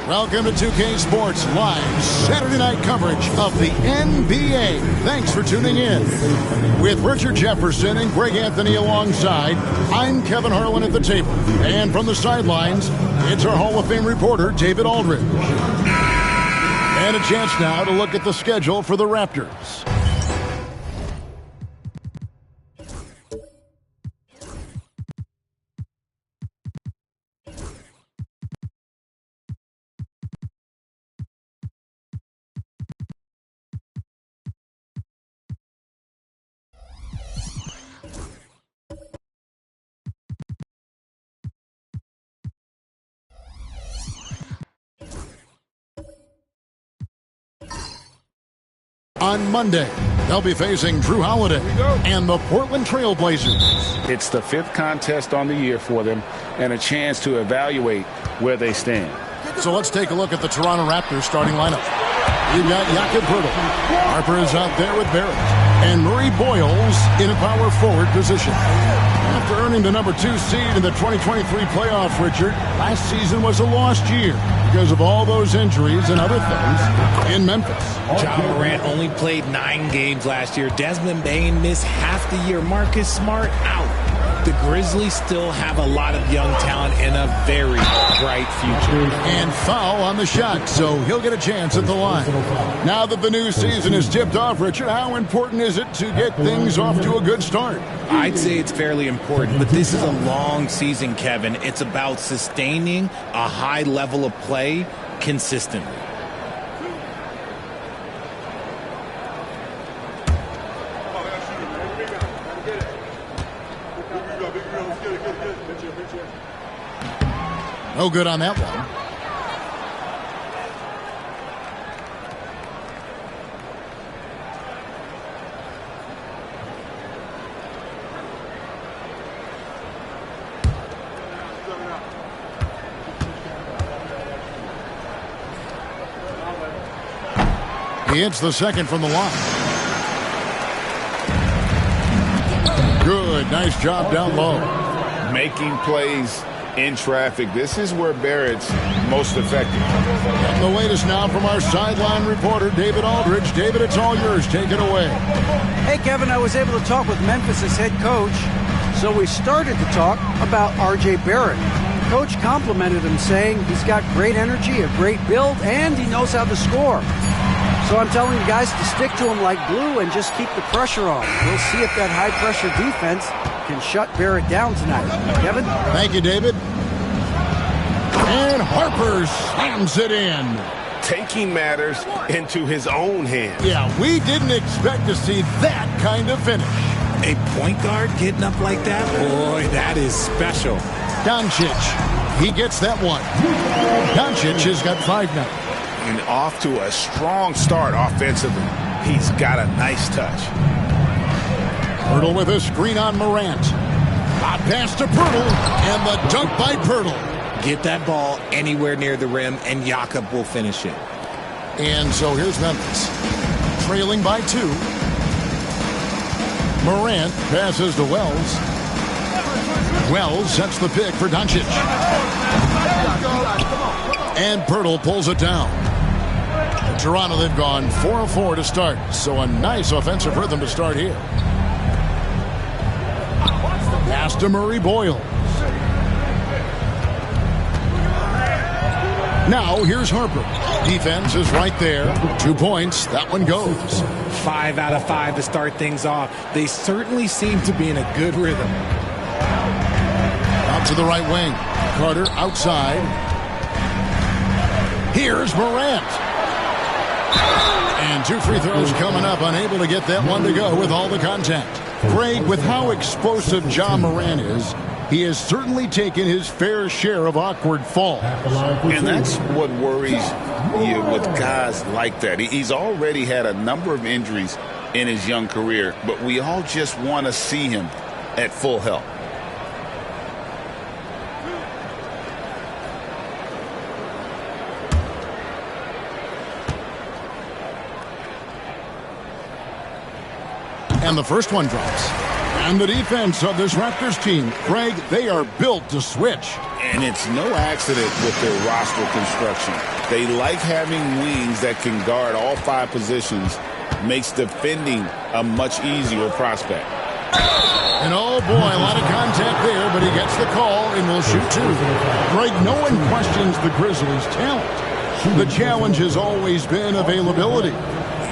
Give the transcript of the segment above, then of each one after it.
Welcome to 2K Sports Live Saturday night coverage of the NBA. Thanks for tuning in. With Richard Jefferson and Greg Anthony alongside, I'm Kevin Harlan at the table. And from the sidelines, it's our Hall of Fame reporter, David Aldridge. And a chance now to look at the schedule for the Raptors. On Monday, they'll be facing Drew Holiday and the Portland Trail Blazers. It's the 5th contest on the year for them and a chance to evaluate where they stand. So let's take a look at the Toronto Raptors starting lineup. You've got Jakob Poeltl. Harper is out there with Barrett. And Murray Boyles in a power forward position. After earning the number 2 seed in the 2023 playoff, Richard, last season was a lost year because of all those injuries and other things in Memphis. Ja Morant only played 9 games last year. Desmond Bane missed half the year. Marcus Smart out. The Grizzlies still have a lot of young talent and a very bright future. And foul on the shot, so he'll get a chance at the line. Now that the new season is tipped off, Richard, how important is it to get things off to a good start? I'd say it's fairly important, but this is a long season, Kevin. It's about sustaining a high level of play consistently. No good on that one. He hits the second from the line. Good, nice job down low. Making plays in traffic. This is where Barrett's most effective. And the latest now from our sideline reporter, David Aldridge. David, it's all yours. Take it away. Hey, Kevin, I was able to talk with Memphis' head coach, so we started to talk about R.J. Barrett. The coach complimented him, saying he's got great energy, a great build, and he knows how to score. So I'm telling you guys to stick to him like glue and just keep the pressure on. We'll see if that high-pressure defense can shut Barrett down tonight. Kevin? Thank you, David. And Harper slams it in. Taking matters into his own hands. Yeah, we didn't expect to see that kind of finish. A point guard getting up like that? Boy, that is special. Doncic, he gets that one. Doncic has got 5 now. And off to a strong start offensively. He's got a nice touch. Poeltl with a screen on Morant. Hot pass to Poeltl, and the dunk by Poeltl. Get that ball anywhere near the rim, and Jakob will finish it. And so here's Memphis, trailing by 2. Morant passes to Wells. Wells sets the pick for Doncic. And Poeltl pulls it down. Toronto, they've gone 4 of 4 to start, so a nice offensive rhythm to start here. Pass to Murray Boyles. Now here's Harper. Defense is right there. 2 points. That one goes. 5 out of 5 to start things off. They certainly seem to be in a good rhythm. Out to the right wing. Carter outside. Here's Morant. And 2 free throws coming up. Unable to get that one to go with all the contact. Greg, with how explosive Ja Morant is, he has certainly taken his fair share of awkward falls. And that's what worries you with guys like that. He's already had a number of injuries in his young career, but we all just want to see him at full health. And the first one drops. And the defense of this Raptors team, Greg, they are built to switch. And it's no accident with their roster construction. They like having wings that can guard all 5 positions. Makes defending a much easier prospect. And oh boy, a lot of contact there, but he gets the call and will shoot 2. Greg, no one questions the Grizzlies' talent. The challenge has always been availability.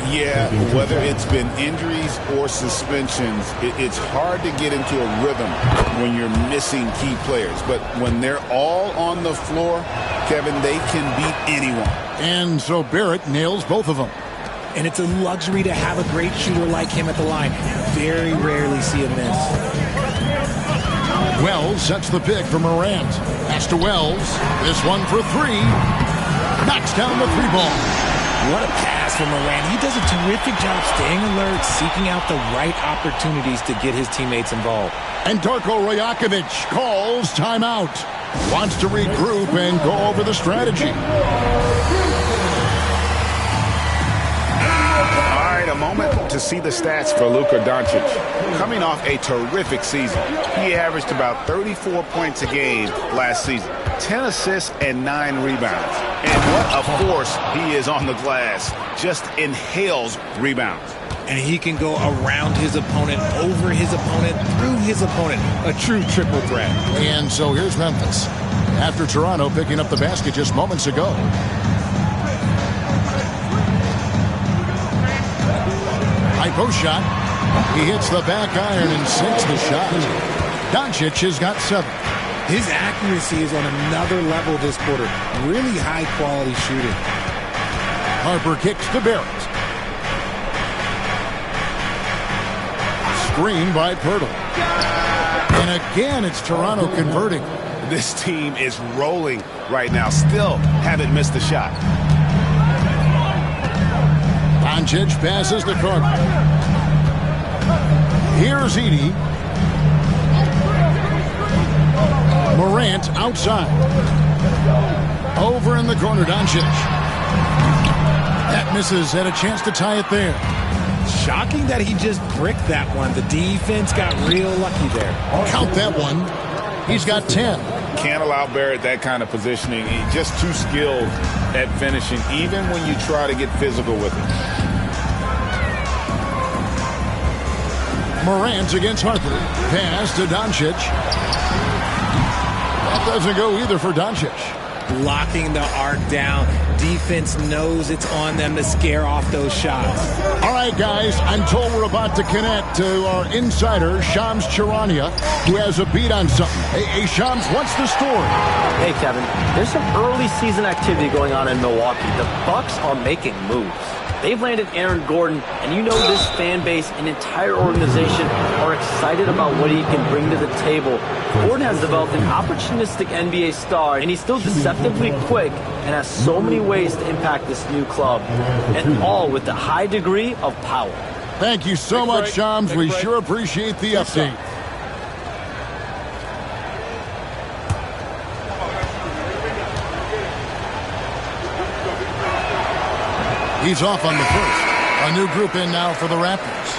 Yeah, whether it's been injuries or suspensions, it's hard to get into a rhythm when you're missing key players. But when they're all on the floor, Kevin, they can beat anyone. And so Barrett nails both of them. And it's a luxury to have a great shooter like him at the line. Very rarely see a miss. Wells sets the pick for Morant. Pass to Wells. This one for 3. Knocks down the 3-ball. What a pass from Morant. He does a terrific job staying alert, seeking out the right opportunities to get his teammates involved. And Darko Rajakovic calls timeout. Wants to regroup and go over the strategy. A moment to see the stats for Luka Doncic. Coming off a terrific season, he averaged about 34 points a game last season, 10 assists and 9 rebounds. And what a force he is on the glass. Just inhales rebounds. And he can go around his opponent, over his opponent, through his opponent. A true triple threat. And so here's Memphis. After Toronto picking up the basket just moments ago. High post shot. He hits the back iron and sinks the shot. Doncic has got 7. His accuracy is on another level this quarter. Really high quality shooting. Harper kicks to Barrett. Screen by Pirtle. And again, it's Toronto converting. This team is rolling right now. Still haven't missed a shot. Doncic passes to Carter. Here's Edey. Morant outside. Over in the corner, Doncic. That misses. Had a chance to tie it there. Shocking that he just bricked that one. The defense got real lucky there. Count that one. He's got 10. Can't allow Barrett that kind of positioning. He's just too skilled at finishing, even when you try to get physical with him. Morant against Harper. Pass to Doncic. That doesn't go either for Doncic. Locking the arc down. Defense knows it's on them to scare off those shots. All right, guys, I'm told we're about to connect to our insider, Shams Charania, who has a beat on something. Hey, Shams, what's the story? Hey, Kevin, there's some early season activity going on in Milwaukee. The Bucks are making moves. They've landed Aaron Gordon, and you know this fan base and entire organization are excited about what he can bring to the table. Gordon has developed an opportunistic NBA star, and he's still deceptively quick and has so many ways to impact this new club, and all with a high degree of power. Thank you so much, Shams. We sure appreciate the update. He's off on the first. A new group in now for the Raptors.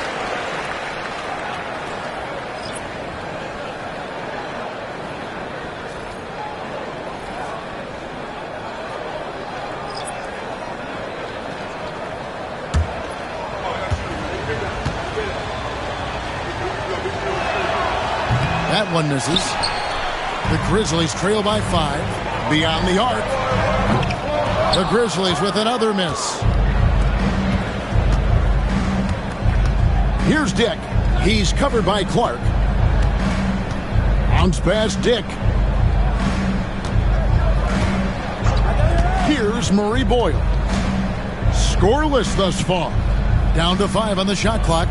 That one misses. The Grizzlies trail by 5. Beyond the arc. The Grizzlies with another miss. Here's Dick. He's covered by Clark. Bounce pass Dick. Here's Murray Boyle. Scoreless thus far. Down to 5 on the shot clock.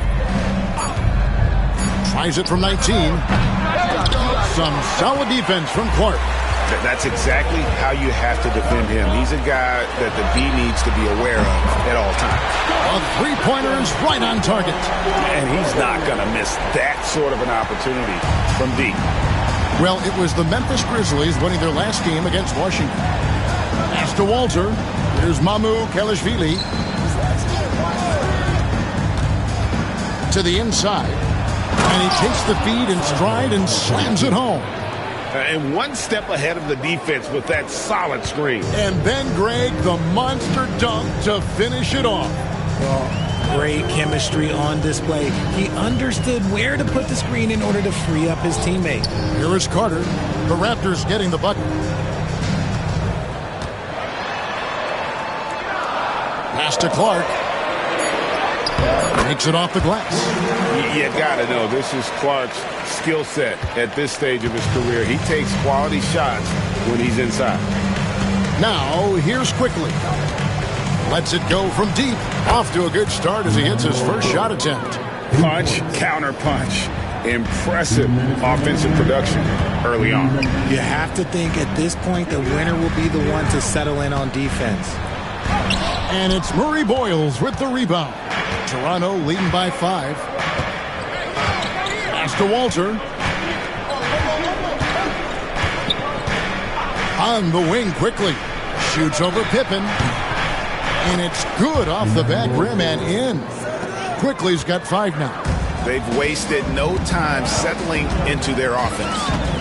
Tries it from 19. Some solid defense from Clark. That's exactly how you have to defend him. He's a guy that the D needs to be aware of at all times. A three-pointer is right on target. And he's not going to miss that sort of an opportunity from D. Well, it was the Memphis Grizzlies winning their last game against Washington. Pass to Walter. Here's Mamu Kelishvili. To to the inside. And he takes the feed in stride and slams it home. And one step ahead of the defense with that solid screen. And then, Greg, the monster dunk to finish it off. Well, great chemistry on display. He understood where to put the screen in order to free up his teammate. Here is Carter. The Raptors getting the bucket. Pass to Clark. Makes it off the glass. You gotta know, this is Clark's skill set at this stage of his career. He takes quality shots when he's inside. Now, here's Quickly. Lets it go from deep. Off to a good start as he hits his first shot attempt. Punch, counter punch. Impressive offensive production early on. You have to think at this point the winner will be the one to settle in on defense. And it's Murray Boyles with the rebound. Toronto leading by 5. Pass to Walter. On the wing quickly. Shoots over Pippen. And it's good off the back rim and in. Quickly's got 5 now. They've wasted no time settling into their offense.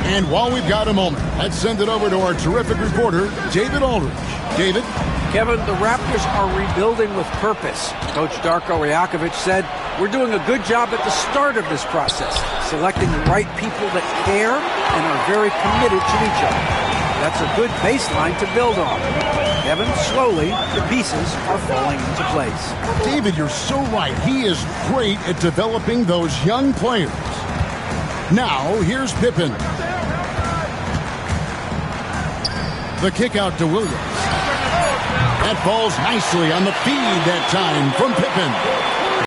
And while we've got a moment, let's send it over to our terrific reporter, David Aldridge. David? Kevin, the Raptors are rebuilding with purpose. Coach Darko Rajakovic said, we're doing a good job at the start of this process, selecting the right people that care and are very committed to each other. That's a good baseline to build on. Kevin, slowly, the pieces are falling into place. David, you're so right. He is great at developing those young players. Now, here's Pippen. The kick out to Williams. That falls nicely on the feed that time from Pippen.